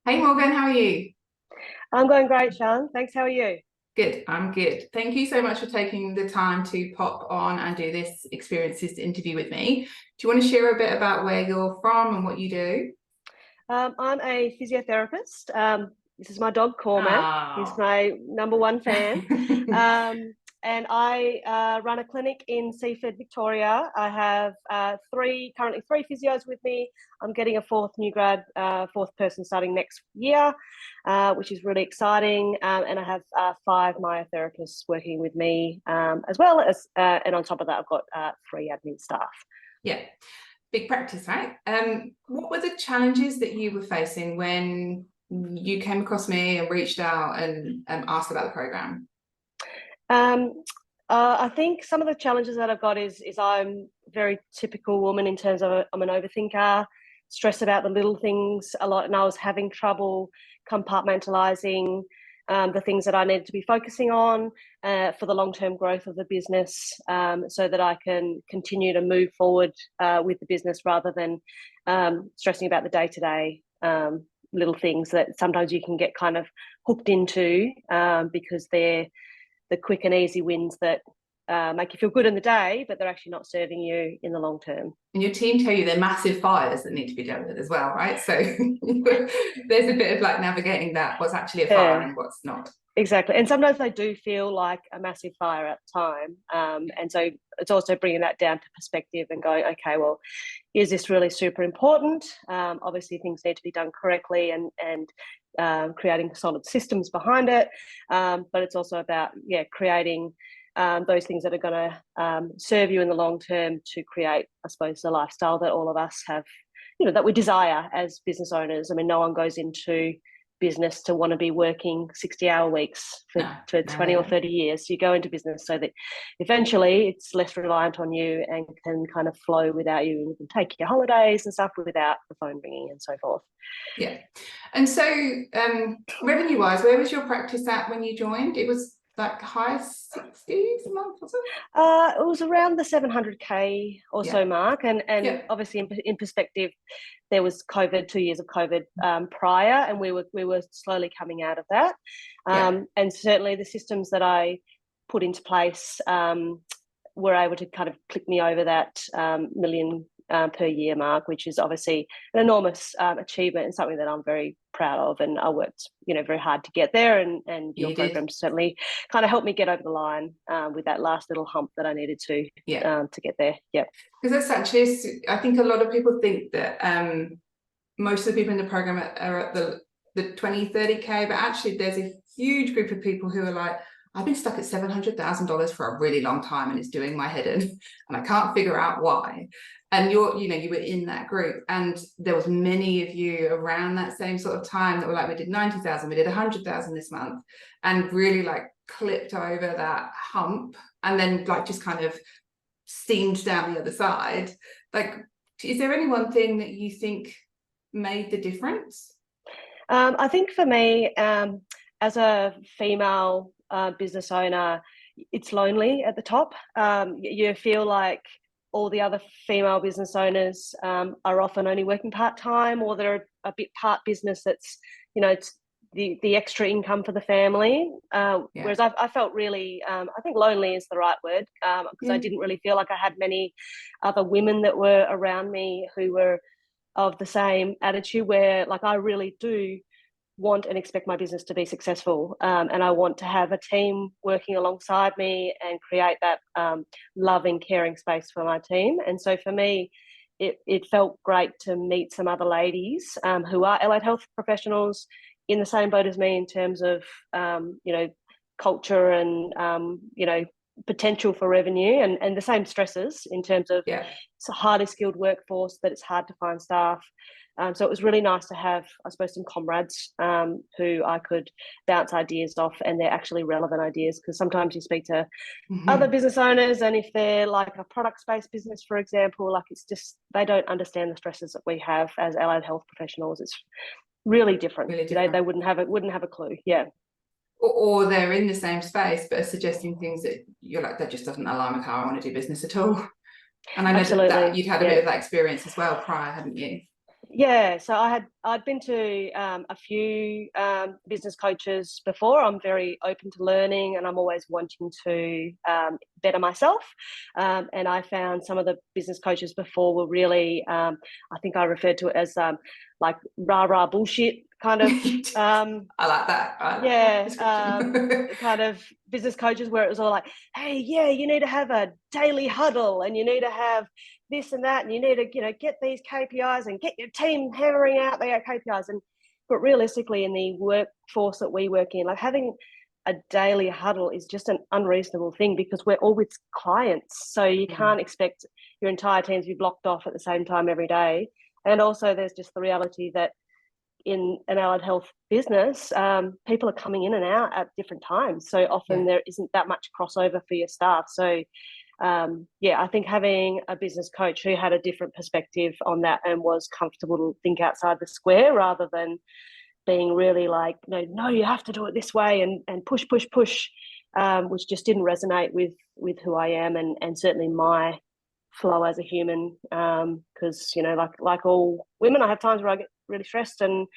Hey Morgan, how are you? I'm going great, Sean. Thanks. How are you? Good, I'm good. Thank you so much for taking the time to pop on and do this experiences interview with me. Do you want to share a bit about where you're from and what you do? I'm a physiotherapist. This is my dog, Cormac. He's Ah. my number one fan. Um, and I run a clinic in Seaford, Victoria. I have currently three physios with me. I'm getting a fourth person starting next year, which is really exciting. And I have five myotherapists working with me as well as, and on top of that, I've got three admin staff. Yeah, big practice, right? What were the challenges that you were facing when you came across me and reached out and asked about the program? Um, I think some of the challenges that I've got is I'm a very typical woman in terms of I'm an overthinker, stress about the little things a lot, and I was having trouble compartmentalizing the things that I needed to be focusing on for the long-term growth of the business, so that I can continue to move forward with the business rather than stressing about the day-to-day little things that sometimes you can get kind of hooked into because they're the quick and easy wins that make you feel good in the day, but they're actually not serving you in the long term. And your team tell you they're massive fires that need to be dealt with as well, right? So there's a bit of like navigating that, what's actually a fire Yeah, and what's not. exactly. And sometimes they do feel like a massive fire at the time. And so it's also bringing that down to perspective and going, okay, well, is this really super important? Obviously, things need to be done correctly and creating solid systems behind it. But it's also about, creating those things that are going to serve you in the long term to create, I suppose, the lifestyle that all of us have, that we desire as business owners. I mean, no one goes into business to want to be working 60-hour weeks for, No, for no, 20 or no. 30 years. You go into business so that eventually it's less reliant on you and can kind of flow without you. And you can take your holidays and stuff without the phone ringing and so forth. Yeah. And so revenue wise, where was your practice at when you joined? It was like high 60s a month or so? It was around the 700K or Yeah. so mark. And Yeah. obviously in perspective, there was COVID, 2 years of COVID prior, and we were slowly coming out of that. Yeah. And certainly the systems that I put into place were able to kind of click me over that million per year mark, which is obviously an enormous achievement and something that I'm very proud of. And I worked, very hard to get there. And your You did. program certainly kind of helped me get over the line with that last little hump that I needed Yeah. to get there. Yep. Because that's actually, I think a lot of people think that most of the people in the program are at the 20, 30K, but actually there's a huge group of people who are like, I've been stuck at $700,000 for a really long time and it's doing my head in and I can't figure out why. And you were in that group and there was many of you around that same sort of time that were like, we did 90,000, we did 100,000 this month and really like clipped over that hump and then like just kind of steamed down the other side. Like, is there any one thing that you think made the difference? I think for me, as a female business owner, it's lonely at the top. You feel like all the other female business owners are often only working part-time, or they're a bit part business that's, it's the extra income for the family. Yeah. Whereas I felt really, I think lonely is the right word, because I Yeah. didn't really feel like I had many other women that were around me who were of the same attitude, where like I really do want and expect my business to be successful, and I want to have a team working alongside me and create that loving, caring space for my team. And so for me, it felt great to meet some other ladies who are allied health professionals in the same boat as me in terms of culture and potential for revenue, and the same stresses in terms of Yeah. it's a highly skilled workforce, that it's hard to find staff. So it was really nice to have, I suppose, some comrades who I could bounce ideas off, and they're actually relevant ideas, because sometimes you speak to other Mm-hmm. business owners, and if they're like a product-based business, for example, like it's just they don't understand the stresses that we have as allied health professionals. It's really different. Really They different. wouldn't have a clue. Yeah, Or they're in the same space but are suggesting things that you're like, that just doesn't align with how I want to do business at all. And I know that absolutely. you'd had a bit Yeah. of that experience as well prior, hadn't you? Yeah, so I'd been to a few business coaches before. I'm very open to learning, and I'm always wanting to better myself. And I found some of the business coaches before were really, I think I referred to it as like rah bullshit kind of. I like that. Kind of business coaches where it was all like, hey, yeah, you need to have a daily huddle, and you need to have this and that, and you need to, get these KPIs and get your team hammering out their KPIs. But realistically, in the workforce that we work in, like having a daily huddle is just an unreasonable thing, because we're all with clients, so you can't expect your entire team to be blocked off at the same time every day. And also, there's just the reality that in an allied health business, people are coming in and out at different times, so often there isn't that much crossover for your staff. So I think having a business coach who had a different perspective on that and was comfortable to think outside the square, rather than being really like, no, you have to do it this way, and push, which just didn't resonate with who I am, and certainly my flow as a human. Because like all women, I have times where I get really stressed and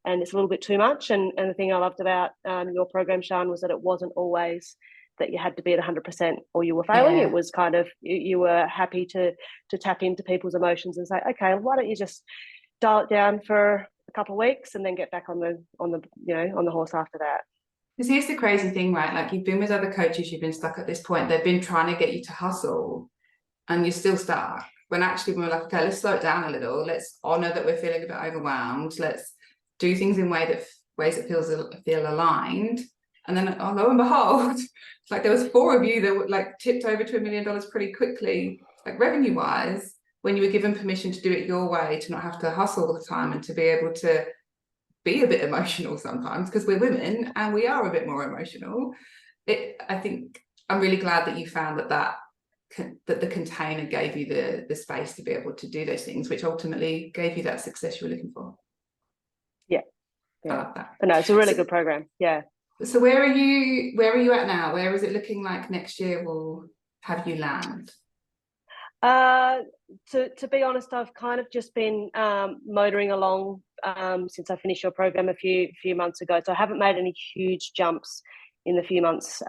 it's a little bit too much. And the thing I loved about your program, Sian, was that it wasn't always that you had to be at 100% or you were failing. It was kind of, you were happy to tap into people's emotions and say, okay, why don't you just dial it down for a couple of weeks and then get back on the horse after that. Because here's the crazy thing, right? Like, you've been with other coaches, you've been stuck at this point, they've been trying to get you to hustle, and you're still stuck. When actually we're like, okay, let's slow it down a little. Let's honor that we're feeling a bit overwhelmed. Let's do things in ways that feel aligned. And then, lo and behold, it's like there was 4 of you that like tipped over to $1 million pretty quickly, like revenue wise, when you were given permission to do it your way, to not have to hustle all the time, and to be able to be a bit emotional sometimes, because we're women and we are a bit more emotional. I think I'm really glad that you found that the container gave you the space to be able to do those things, which ultimately gave you that success you were looking for. Yeah. I love that. But no, it's a really good program. Yeah. So where are you at now? Where is it looking like next year will have you land? To be honest, I've kind of just been motoring along since I finished your program a few months ago. So I haven't made any huge jumps in the few months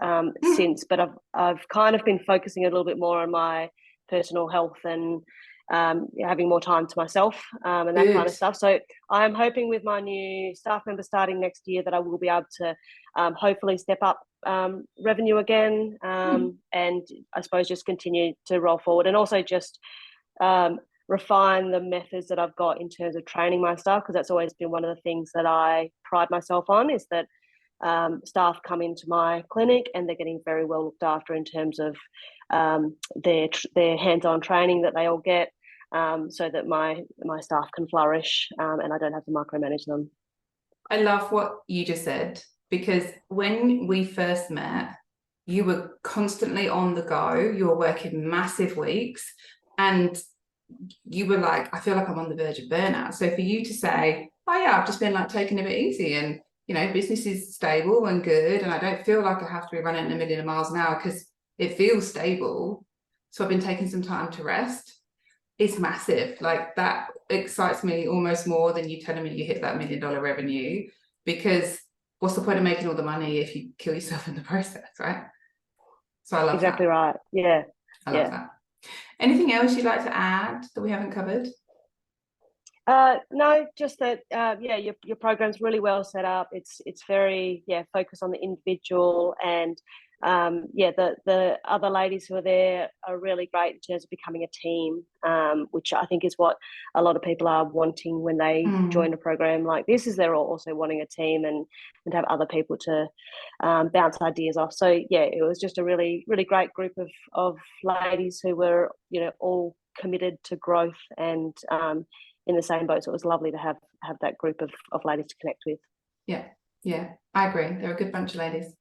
since, but I've kind of been focusing a little bit more on my personal health and having more time to myself and that kind of stuff. So I'm hoping with my new staff member starting next year that I will be able to hopefully step up revenue again, and I suppose just continue to roll forward, and also just refine the methods that I've got in terms of training my staff, because that's always been one of the things that I pride myself on, is that staff come into my clinic and they're getting very well looked after in terms of their hands-on training that they all get, so that my staff can flourish, and I don't have to micromanage them. I love what you just said, because when we first met, you were constantly on the go. You were working massive weeks, and you were like, I feel like I'm on the verge of burnout. So for you to say, oh yeah, I've just been like taking a bit easy, and business is stable and good, and I don't feel like I have to be running a million miles an hour because it feels stable. So I've been taking some time to rest. It's massive. Like, that excites me almost more than you telling me you hit that $1 million revenue, because what's the point of making all the money if you kill yourself in the process, right? So I love exactly that. Right. Yeah. I love that. Anything else you'd like to add that we haven't covered? No, just that your program's really well set up. It's very focused on the individual, and the other ladies who are there are really great in terms of becoming a team, which I think is what a lot of people are wanting when they join a program like this, is they're also wanting a team and have other people to bounce ideas off. So it was just a really, really great group of ladies who were all committed to growth and in the same boat. So it was lovely to have that group of ladies to connect with. Yeah, I agree. They're a good bunch of ladies.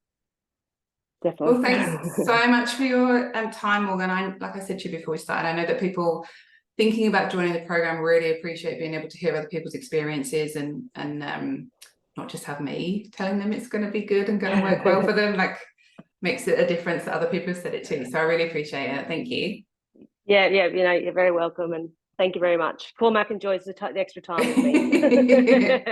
Definitely. Well, thanks so much for your time, Morgan. Like I said to you before we started, I know that people thinking about joining the program really appreciate being able to hear other people's experiences and not just have me telling them it's going to be good and going to work well for them. Like, makes it a difference that other people have said it too. So I really appreciate it. Thank you. Yeah, you're very welcome, and Thank you very much. Cormac enjoys the extra time with me.